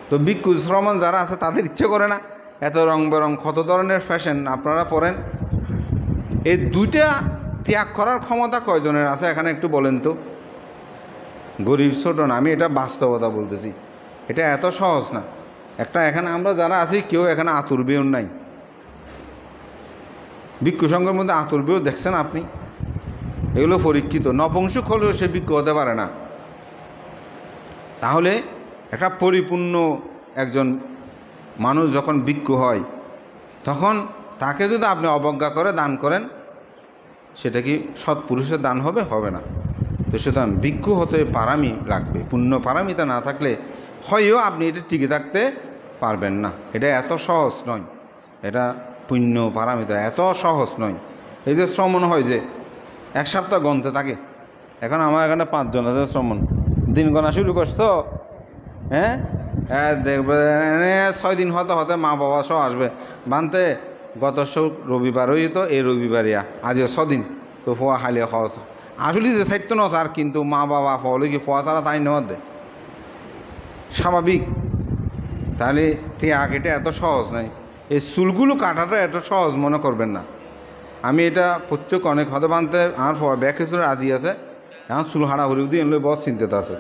তো ভিক্ষু শ্রমণ যারা আছে তাদের ইচ্ছে করে না এত রং বেরং কত ধরনের ফ্যাশন আপনারা পরেন? এই দুইটা ত্যাগ করার ক্ষমতা কয়জনের আছে এখানে একটু বলেন তো? গরিব ছোট না, আমি এটা বাস্তবতা বলতেছি, এটা এত সহজ না। একটা এখানে আমরা যারা আছি কেউ এখানে আতুর বিয়েও নাই। ভিক্ষু সংঘের মধ্যে আতুর বিয়েও দেখছেন আপনি? এগুলো পরীক্ষিত, নপুংসক হলেও সে ভিক্ষু হতে পারে না। তাহলে একটা পরিপূর্ণ একজন মানুষ যখন ভিক্ষু হয়, তখন তাকে যদি আপনি অবজ্ঞা করে দান করেন, সেটা কি সৎপুরুষের দান হবে? হবে না। তো সুতরাং ভিক্ষু হতে পারামি লাগবে, পুণ্য পারামিতা না থাকলে হয়ও আপনি এটা টিকে থাকতে পারবেন না। এটা এত সহজ নয়, এটা পুণ্য পারামিতা এত সহজ নয়। এই যে শ্রমণ হয় যে 1 সপ্তাহ গণতে থাকে, এখন আমার এখানে 5 জন আছে শ্রমণ, দিন গণা শুরু করছো, হ্যাঁ দেখবে 6 দিন হতে হতে মা বাবা সব আসবে বানতে। গত রবিবারই তো, এই রবিবারিয়া আজ 6 দিন, তো ফোয়া খালিয়া খাওয়া আসলে যে সাহিত্য ন স্যার, কিন্তু মা বাবা ফলে কি ফোয়া ছাড়া তাই নেওয়া দেয় স্বাভাবিক। তাহলে ত্যাগ এটা এত সহজ নয়, এই চুলগুলো কাটাটা এত সহজ মনে করবেন না। আমি এটা প্রত্যেক অনেক হতে বানতে আর ব্যাকে চুলে রাজি আছে, এখন চুল হাড়াহুড়ি দিয়ে এগুলো বহুত চিন্তিত আছে।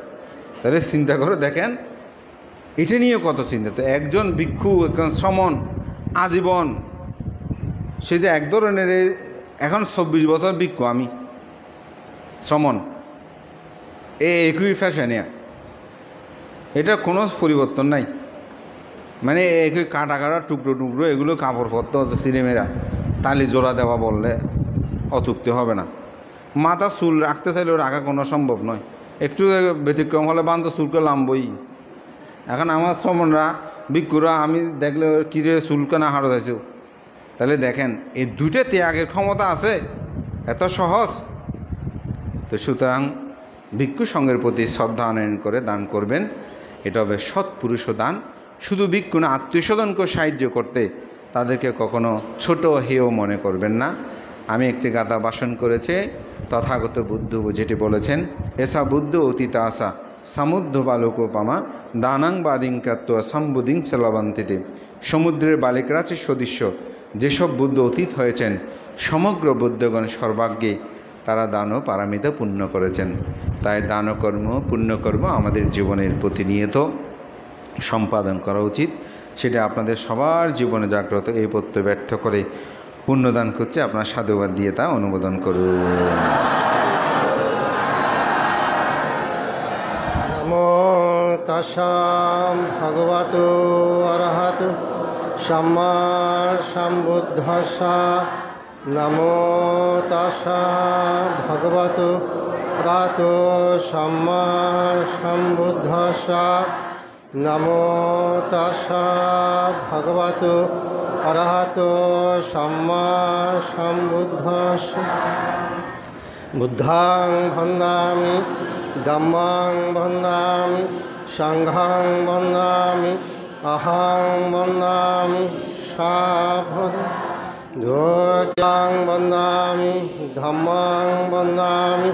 তাহলে চিন্তা করে দেখেন এটা নিয়ে কত চিন্তিত। একজন ভিক্ষু একজন শ্রমণ আজীবন, সে যে এক ধরনের, এখন 24 বছর ভিক্ষু আমি শ্রমণ, একই ফ্যাশনে, এটা কোনো পরিবর্তন নাই। মানে একই কাটা কাটা টুকরো টুকরো এগুলো কাপড়পত্র সিনেমেরা তালি জোড়া দেওয়া বললে অতুক্তি হবে না। মাথা চুল রাখতে চাইলেও রাখা কোনো সম্ভব নয়, একটু ব্যতিক্রম হলে বান্ধব চুলকে লাম্বই। এখন আমার শ্রমণরা ভিক্ষুরা আমি দেখলে কিরে চুলকে না হারো যাইছো। তাহলে দেখেন এই দুইটা ত্যাগের ক্ষমতা আছে, এত সহজ। তো সুতরাং ভিক্ষু সঙ্গের প্রতি শ্রদ্ধা আনয়ন করে দান করবেন, এটা হবে সৎপুরুষ দান। শুধু ভিক্ষু না, আত্মীয়স্বজনকে সাহায্য করতে তাদেরকে কখনো ছোট হেয় মনে করবেন না। আমি একটি গাথা ভাষণ করেছি, তথাগত বুদ্ধ যেটি বলেছেন, এসা বুদ্ধ অতীত আসা সমুদ্র বালকোপামা দানাং বাদিংকাত্ব সম্বুদিং চলবন্তিতে। সমুদ্রের বালিকরাচি সদৃশ্য যেসব বুদ্ধ অতীত হয়েছেন, সমগ্র বুদ্ধগণ সর্বাগ্যে তারা দান ও পারামিতা পূর্ণ করেছেন। তাই দানকর্ম পুণ্যকর্ম আমাদের জীবনের প্রতিনিয়ত সম্পাদন করা উচিত। সেটা আপনাদের সবার জীবনে জাগ্রত এই প্রত্যয় ব্যর্থ করে পুণ্যদান করছে। আপনার সাধুবাদ দিয়ে তা অনুমোদন করুন।
নমো তাসাম ভগবতো অরহতো সম্মা সম্বুদ্ধস্সা। নমো তাসাম ভগবতো অরহতো সম্মা সম্বুদ্ধস্সা। নমো তাসা ভগবতো অরহতো সম্মা সম্বুদ্ধস্সা। বুদ্ধাং বন্দামি ধম্মাং বন্দামি সংঘাং বন্দামি অহং বন্দামি সাধুং। ধূতাং বন্দামি ধম্মাং বন্দামি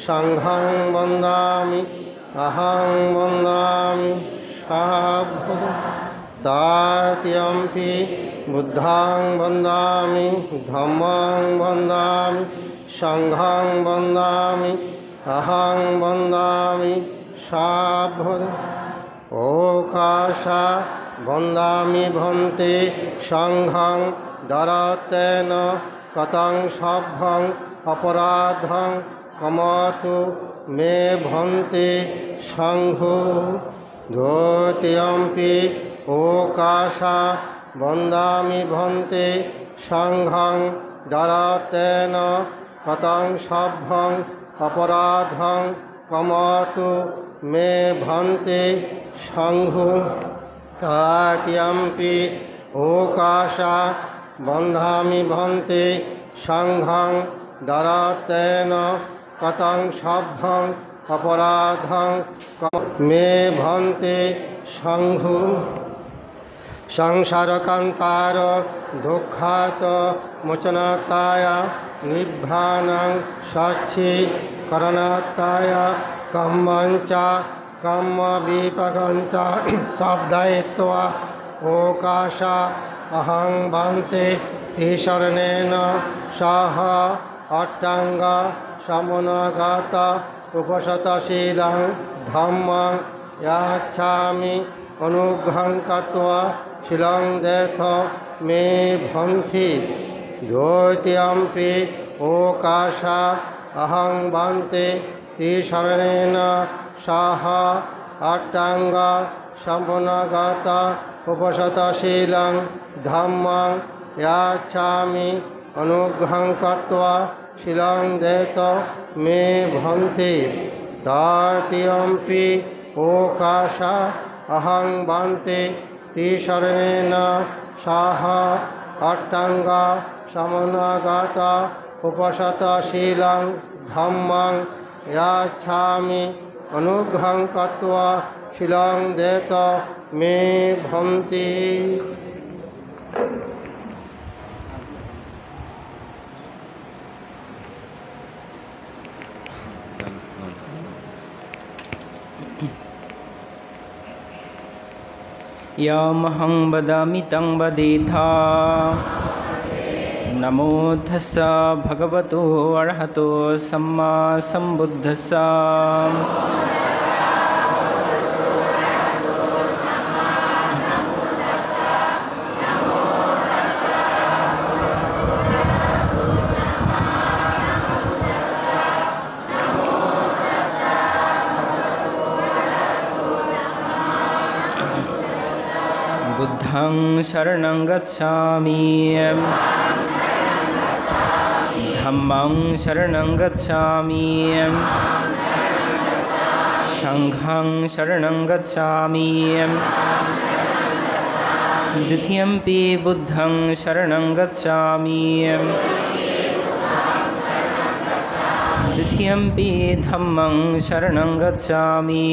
সংঘাং বন্দামি অহং বন্দামি সাধুং। তাত্যম্পি বুদ্ধাং বন্দামি ধম্মাং বন্দামি সংঘাং বন্দামি অহং বন্দামি সাধুং। ওকাশা বন্দামি ভন্তে সংঘং দরতেন কতং সভ্যং অপরাধং কমতু মে ভন্তে সংঘো। ধূত্যম্পি ওকাশা বন্দামি ভন্তে সংঘং দরতেন কতং সভ্যং অপরাধং কমতু মে ভন্তে সংঘো। তাত্যম্পি ওকাশা বন্দামি ভন্তে সংঘং দরতেন কতং সভ্যং অপরাধং মে ভন্তে সংঘো। সংসারকান্তার দুঃখাত মোচনাতায় নিভ্রাণং সচ্ছিকরণাত্তায় কম্মঞ্চ কম্ম বিপাকঞ্চ শব্দয়িত্বা ওকাশা অহং বন্তে ঈশ্বরেণ সহ অষ্টাঙ্গ সমনগত উপসতশীলং ধম্মং ইয়াচ্ছামি অনুঘ্রং কত্বা শিলং দেখ মে ভন্তি। দ্বৈত্যম্পি ওকাশা অহং বন্তে ঈশ্বরেণ সহ অষ্টাঙ্গ সম্পন্নগত উপসতশীলং ধম্মং ইয়াচ্ছামি অনুঘ্রং কত্বা শিলং দেখ মে ভন্তি। তৃতীয়ম্পি ওকাশা অহং বন্তে ঈশ্বরেণ সহ অষ্টাঙ্গ সমনগত উপসতশীলং ধম্মং ইয়াচ্ছামি অনুঘ্রং কত্বা শিলং দেখ মে ভন্তি।
यमहं वदामि तं वदेथा नमो तस्सा भगवतो अरहतो सम्मा सम्बुद्धस्सा बुद्धं शरणं गच्छामि धम्मं शरणं गच्छामि संघं शरणं गच्छामि द्वितीयंपि बुद्धं शरणं गच्छामि द्वितीयंपि धम्मं शरणं गच्छामि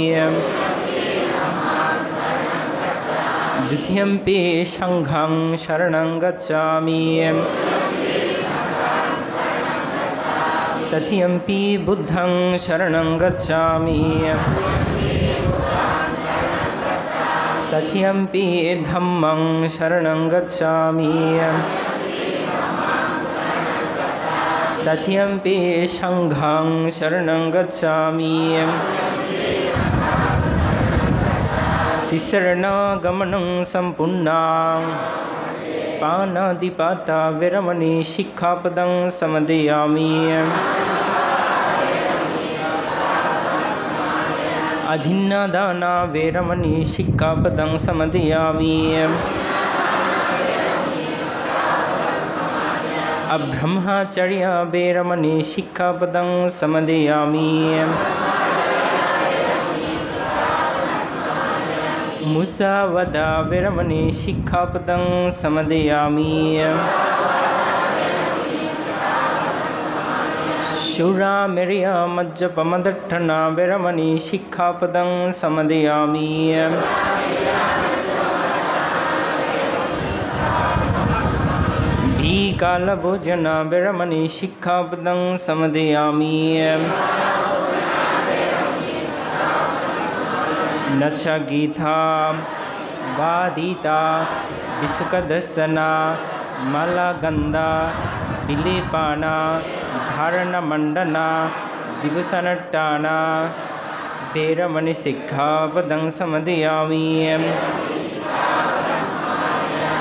द्वितीयंपि संघं शरणं गच्छामि तृतीयंपि बुद्धं शरणं गच्छामि तृतीयंपि धम्मं शरणं गच्छामि तृतीयंपि संघं शरणं गच्छामि तिसरणागमनं सम्पूर्णां पानादिपाता विरमणि शिक्षापदं समदयामि अधीनदाना विरमणि शिक्षापदं समदयामि अब्रह्मचर्य विरमणि शिक्षापदं समदयामि मुसावदा विरमणि शिक्षापदं समदयामि शूरामेर्या मज्जपमदट्ठना विरमणि शिक्षापदं समदयामि भीकालभोजना विरमणि शिक्षापदं समदयामि नच गीता वादिता विसुकदर्शना मलगंधा विलेपाना धारणमंडना विभूषणटाना वेरमणि शिक्षापदं समदयामि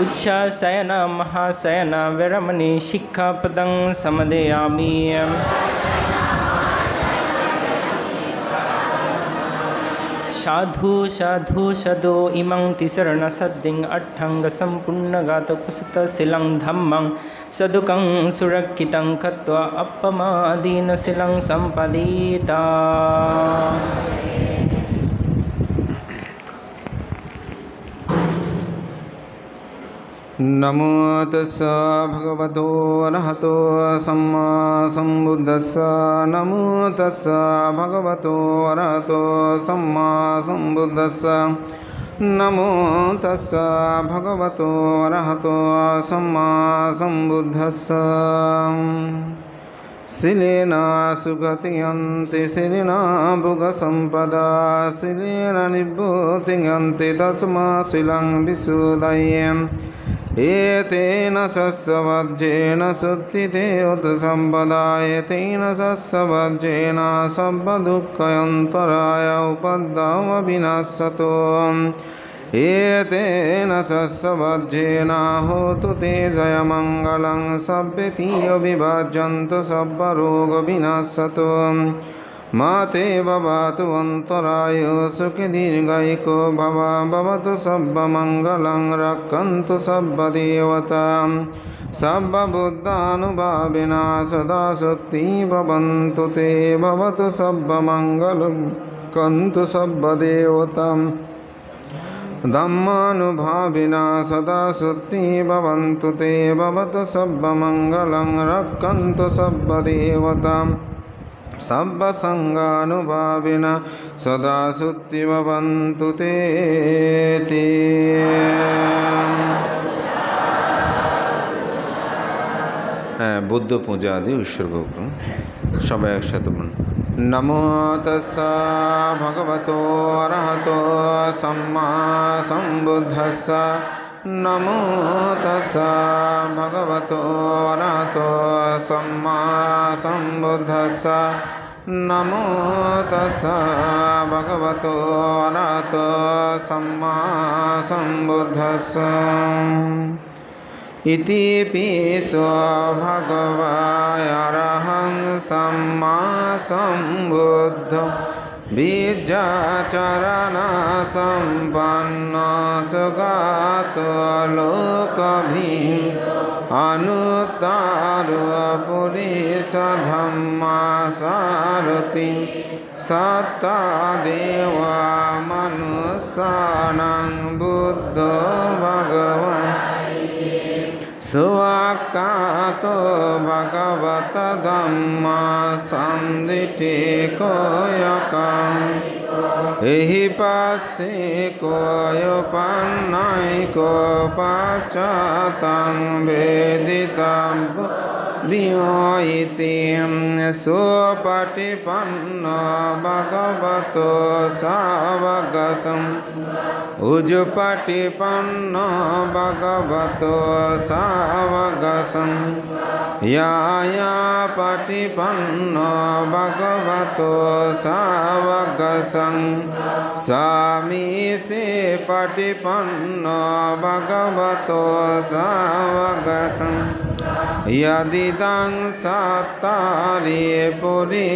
उच्चाशयन महाशयन वेरमणि शिक्षापदं समदयामि साधु साधु सदो इमं तिसरणसद्दिं अट्ठङ्गसम्पूर्णगातोपसतशिलं धम्मं सदुकं सुरक्षितं कृत्वा अपमादीनशिलं सम्पदीता
नमो तस्सा भगवतो अरहतो सम्मा सम्बुद्धस्सा नमो तस्सा भगवतो अरहतो सम्मा सम्बुद्धस्सा नमो तस्सा भगवतो अरहतो सम्मा सम्बुद्धस्सा शिलेन सुगतियन्ति शिलेन भुगसम्पदा शिलेन निभूतियन्ति तस्माशिलं विशुद्धयेम् एतेन सस्वज्जेन सुत्थिते उत सम्पदा एतेन सस्वज्जेन सर्वदुःखयन्तराय उपद्रव विनाशतो एतेन सस्वज्जेन होतु ते जयमङ्गलं सभ्यतीय विभजन्तु सर्वरोगविनाशतो माते भवतु अन्तराय सुखदीर्घैको भवतु सर्वमङ्गलं रक्षन्तु सर्वदेवतां सर्वबुद्धानुभाविना सदा शक्ति भवन्तु ते भवतु सर्वमङ्गलं रक्षन्तु सर्वदेवतां धम्मानुभाविना सदा शक्ति भवन्तु ते भवतु सर्वमङ्गलं रक्षन्तु सर्वदेवतां सर्वसंगानुभाविना सदा शुद्धि भवन्तु ते बुद्ध पूजा आदि उत्सर्ग सबाई एकसाथे बोलুন नमो तस्सा भगवतो अरहतो सम्मा सम्बुद्धस्सा नमो तस्सा भगवतो अरहतो सम्मा सम्बुद्धस्सा नमो तस्सा भगवतो अरहतो सम्मा सम्बुद्धस्सा इति पिसो भगवायरहं सम्मा सम्बुद्धो बीजाचरणसम्पन्न सुगातो लोकभिं अनुत्तरो पुरुषधम्मसारथिं सत्तदेवा मनुष्याणां बुद्धो भगवान् सुवाक्कातो भगवत धम्मा सन्दिठिको यकम् एहि पास्ये कोऽयोपन्नयिको पाश्चातं वेदितव्यो इति सुपटिपन्नो भगवतो सावकसम् उजुपटिपन्नो भगवतो सावकसम् यायापटिपन्नो भगवतो सावकसम् सामीसे पटिपन्नो भगवतो सावकसम् यदिदं सत्तारि पुरुषयोगानि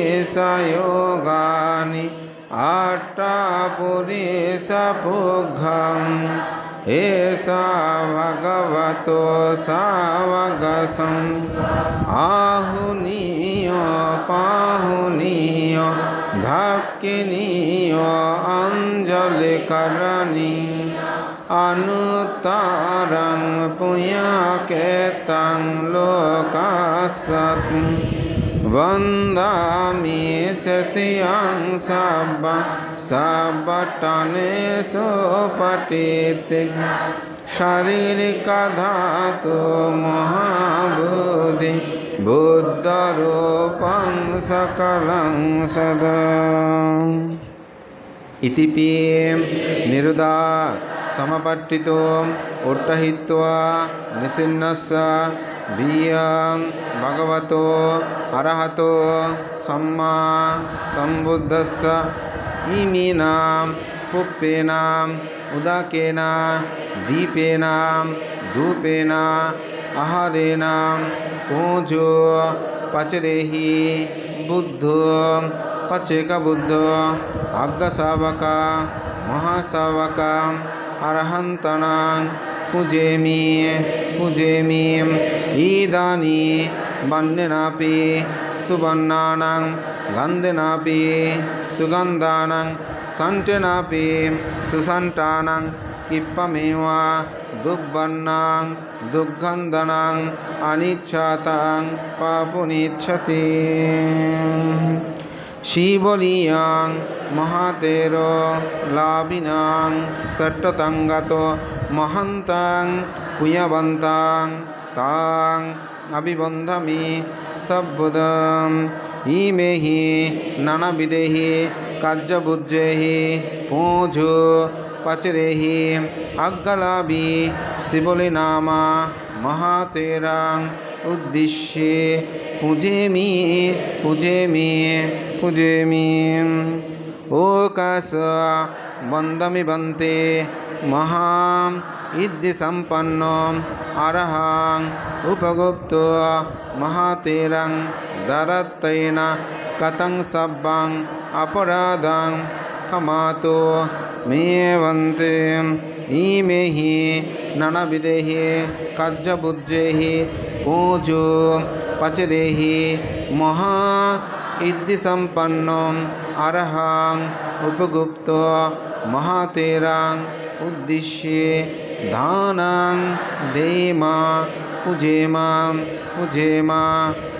अष्टपुरुषपुग्घम् एषा भगवतो सावकसम् आहुनीय पाहुनीय धक्किनीय अञ्जलिकरणी अनुत्तरं पुण्यकेतं लोकासत् वन्दामि सत्यं सब्बटनेषु पठिते शारीरिकधातु महाबुद्धि बुद्धरूपं सकलं सदा इति निरुदा समपट्टितो उट्टहित्वा निसिन्नस्य भियं भगवतो अरहतो सम्मा सम्बुद्धस्य इमीनां पुप्पेनां उदकेन दीपेन धूपेन आहारेण पूजो पचरेहि बुद्धो पचेकबुद्धो अग्गशावका महाशावका अरहन्तनां पूजेमि पूजेमि इदानी वन्यनापि सुवर्णानां गन्धेनापि सुगन्धानां सन्टेनापि सुसन्तानां किप्पमेव दुर्वर्णां दुर्गन्धनां अनिच्छतां पापुनिच्छति शिवलियां महातेरो लाभिनां सट्टतङ्गतो महन्तां पुयवन्तां तां अभिबन्धमि सब्बुदम् इमेहि नानाविधेहि कार्यबुद्धेहि पूजो पचरेहि अग्गलाभि शिवलिनामा महातेरां उद्दिश्ये पूजेमि पूजेमि पूजेमि ओकाश वन्दमि बन्ते महां इद्धि सम्पन्नो अरहं उपगुप्तो महातेरं दरत्तेन कथं सब्बं अपराधं क्षमातो मे वन्ते इमेहि नानाविधेहि कार्यबुद्धेहि पूजो पचरेहि महा इद्धि सम्पन्नो अरहं उपगुप्तो महातेरं उद्दिश्ये दानं देमा पूजेमा पूजेमा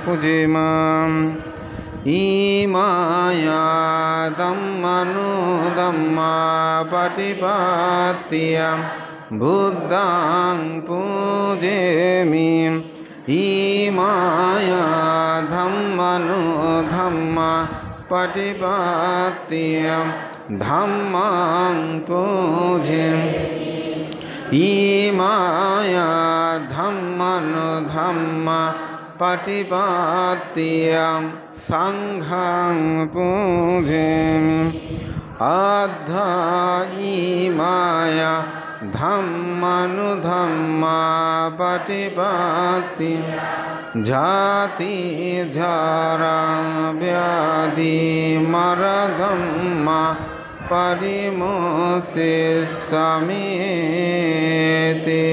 पूजेमा इमाया धम्मनुधम्मा पटिपत्तियं बुद्धं पूजेमि इमाया धम्मनुधम्मा पटिपत्तियं धम्मं पूजे ইমায়া ধম্মানুধম্মা patipattiyam sanghang pujem adha imaya dhammanudhamma patipatti jati jara vyadhi maradhamma parimosissamiti